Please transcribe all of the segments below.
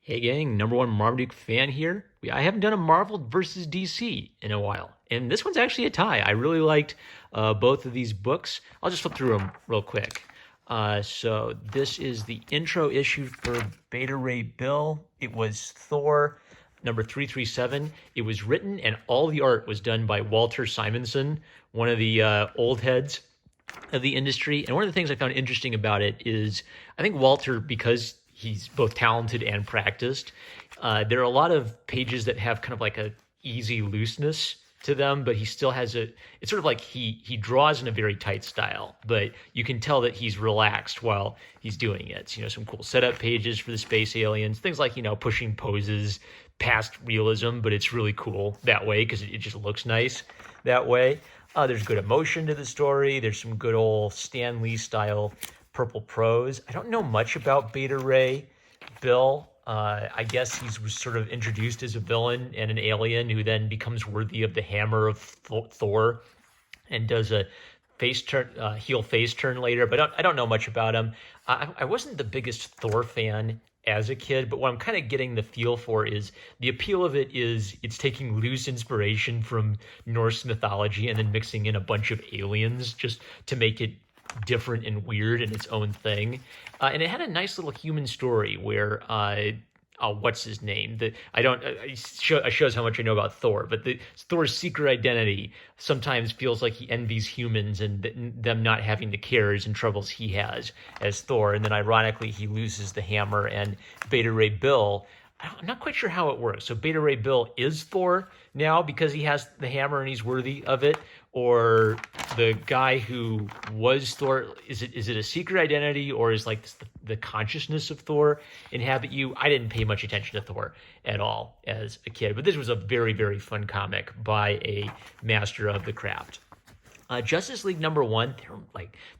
Hey gang, number one Marmaduke fan here. I haven't done a Marvel versus DC in a while, and this one's actually a tie. I really liked both of these books. I'll just flip through them real quick. So this is the intro issue for Beta Ray Bill. It was Thor number 337. It was written and all the art was done by Walter Simonson, one of the old heads of the industry. And one of the things I found interesting about it is I think Walter, because he's both talented and practiced, there are a lot of pages that have kind of like a easy looseness to them, but he still has it's sort of like he draws in a very tight style, but you can tell that he's relaxed while he's doing it. So, some cool setup pages for the space aliens, things like, pushing poses past realism, but it's really cool that way because it just looks nice that way. There's good emotion to the story. There's some good old Stan Lee style purple prose. I don't know much about Beta Ray Bill. I guess he was sort of introduced as a villain and an alien who then becomes worthy of the hammer of Thor and does a heel face turn later. But I don't know much about him. I wasn't the biggest Thor fan as a kid, but what I'm kind of getting the feel for is the appeal of it is it's taking loose inspiration from Norse mythology and then mixing in a bunch of aliens just to make it different and weird in its own thing. And it had a nice little human story where what's his name? It shows how much I know about Thor, but Thor's secret identity sometimes feels like he envies humans and them not having the cares and troubles he has as Thor. And then ironically, he loses the hammer, and Beta Ray Bill, I'm not quite sure how it works. So Beta Ray Bill is Thor now because he has the hammer and he's worthy of it, or the guy who was Thor, is it a secret identity, or is like the consciousness of Thor inhabit you? I didn't pay much attention to Thor at all as a kid, but this was a very, very fun comic by a master of the craft. Justice League number one,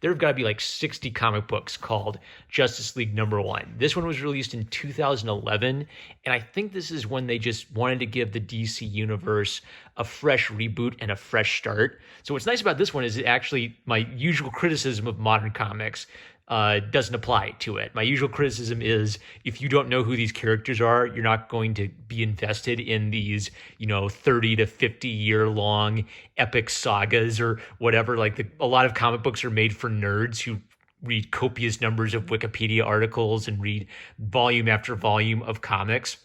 there have got to be like 60 comic books called Justice League number one. This one was released in 2011, and I think this is when they just wanted to give the DC universe a fresh reboot and a fresh start. So what's nice about this one is it actually, my usual criticism of modern comics doesn't apply to it. My usual criticism is if you don't know who these characters are, you're not going to be invested in these, 30 to 50 year long epic sagas or whatever. A lot of comic books are made for nerds who read copious numbers of Wikipedia articles and read volume after volume of comics.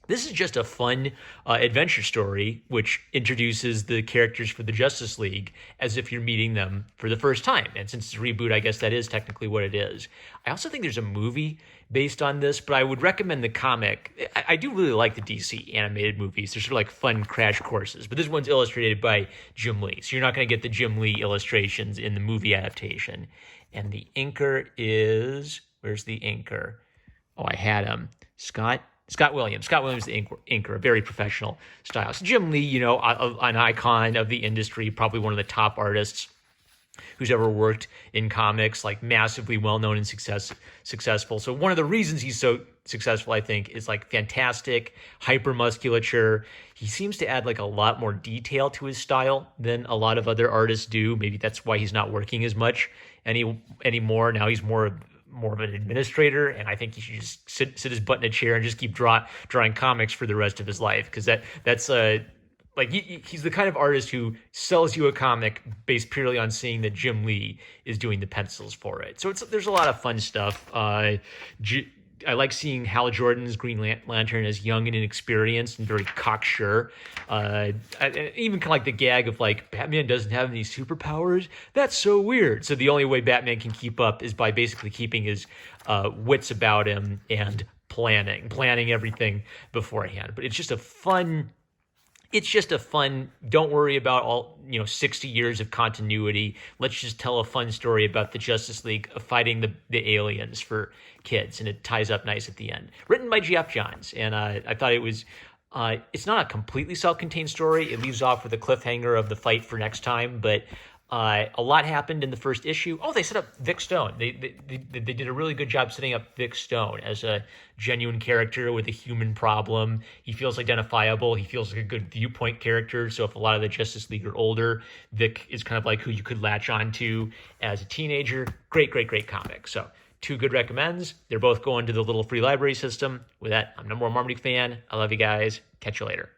This is just a fun adventure story which introduces the characters for the Justice League as if you're meeting them for the first time. And since it's a reboot, I guess that is technically what it is. I also think there's a movie based on this, but I would recommend the comic. I do really like the DC animated movies. They're sort of like fun crash courses, but this one's illustrated by Jim Lee. So you're not going to get the Jim Lee illustrations in the movie adaptation. And the inker is, where's the inker? Oh, I had him. Scott Williams, the inker, a very professional style. So Jim Lee, an icon of the industry, probably one of the top artists who's ever worked in comics, like massively well-known and successful. So one of the reasons he's so successful, I think, is like fantastic hypermusculature. He seems to add like a lot more detail to his style than a lot of other artists do. Maybe that's why he's not working as much anymore. Now he's more of an administrator, and I think he should just sit his butt in a chair and just keep drawing comics for the rest of his life, because that's he's the kind of artist who sells you a comic based purely on seeing that Jim Lee is doing the pencils for it. So there's a lot of fun stuff. I like seeing Hal Jordan's Green Lantern as young and inexperienced and very cocksure. Even kind of like the gag of like, Batman doesn't have any superpowers. That's so weird. So the only way Batman can keep up is by basically keeping his wits about him and planning everything beforehand. But it's just a fun, don't worry about all, 60 years of continuity. Let's just tell a fun story about the Justice League fighting the aliens for kids, and it ties up nice at the end. Written by Geoff Johns, and I thought it was, it's not a completely self-contained story. It leaves off with a cliffhanger of the fight for next time, but a lot happened in the first issue. Oh, they set up Vic Stone. They did a really good job setting up Vic Stone as a genuine character with a human problem. He feels identifiable. He feels like a good viewpoint character. So if a lot of the Justice League are older, Vic is kind of like who you could latch on to as a teenager. Great comic. So two good recommends. They're both going to the little free library system. With that, I'm number one Marmaduke fan. I love you guys. Catch you later.